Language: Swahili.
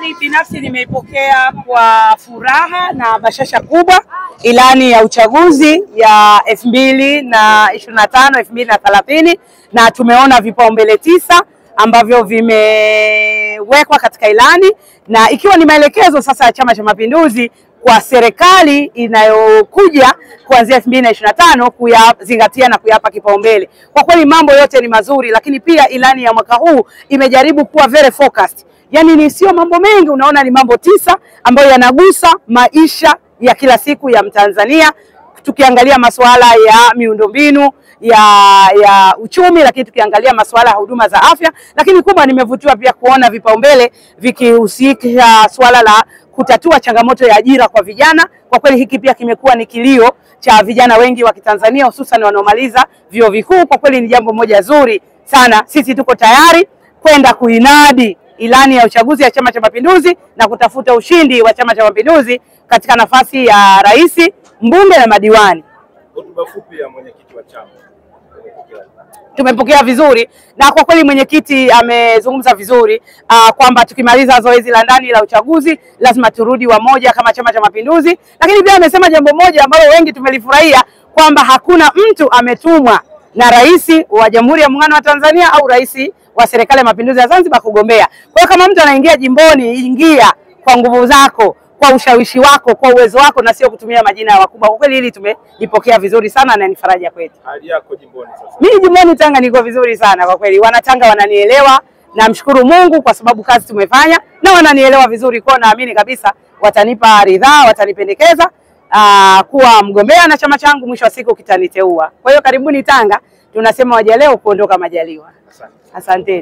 kweli binafsi nimeipokea kwa furaha na bashasha kubwa ilani ya uchaguzi ya 2025 2030, na tumeona vipaumbele 9 ambavyo vimewekwa katika ilani, na ikiwa ni maelekezo sasa ya Chama cha Mapinduzi kwa serikali inayokuja kuanzia 2025 kuyazingatia na kuyapa kipaumbele. Kwa kweli mambo yote ni mazuri, lakini pia ilani ya mwaka huu imejaribu kuwa very focused. Yaani ni sio mambo mengi, unaona ni mambo 9 ambayo yanagusa maisha ya kila siku ya Mtanzania, tukiangalia masuala ya miundombinu ya uchumi, lakini tukiangalia masuala ya huduma za afya, lakini kubwa nimevutiwa pia kuona vipaumbele vikihusika swala la kutatua changamoto ya ajira kwa vijana. Kwa kweli hiki pia kimekuwa ni kilio cha vijana wengi wa Kitanzania, hususan wanaomaliza vyuo vikuu. Kwa kweli ni jambo moja zuri sana. Sisi tuko tayari kwenda kuinadi ilani ya uchaguzi ya Chama cha Mapinduzi na kutafuta ushindi wa Chama cha Mapinduzi katika nafasi ya rais, mbunge na madiwani. Hotuba fupi ya mwenyekiti wa chama. Tumepokea vizuri, na kwa kweli mwenyekiti amezungumza vizuri kwamba tukimaliza zoezi la ndani la uchaguzi lazima turudi wamoja kama Chama cha Mapinduzi. Lakini pia amesema jambo moja ambalo wengi tumelifurahia, kwamba hakuna mtu ametumwa na rais wa Jamhuri ya Muungano wa Tanzania au rais wa Serikali ya Mapinduzi ya Zanzibar kugombea. Kwa hiyo kama mtu anaingia jimboni, ingia kwa nguvu zako, kwa ushawishi wako, kwa uwezo wako, na sio kutumia majina ya wakubwa. Kwa kweli hili tumelipokea vizuri sana na ni faraja kwetu. Hali yako jimboni sasa? Mimi jimboni Tanga niko vizuri sana kwa kweli. Wanatanga wananielewa, namshukuru Mungu kwa sababu kazi tumefanya, na wananielewa vizuri, kwa naamini kabisa watanipa ridhaa, watanipendekeza kuwa mgombea na chama changu mwisho wa siku kitaniteua. Kwa hiyo karibuni Tanga, tunasema waja leo kuondoka majaliwa. Asanteni.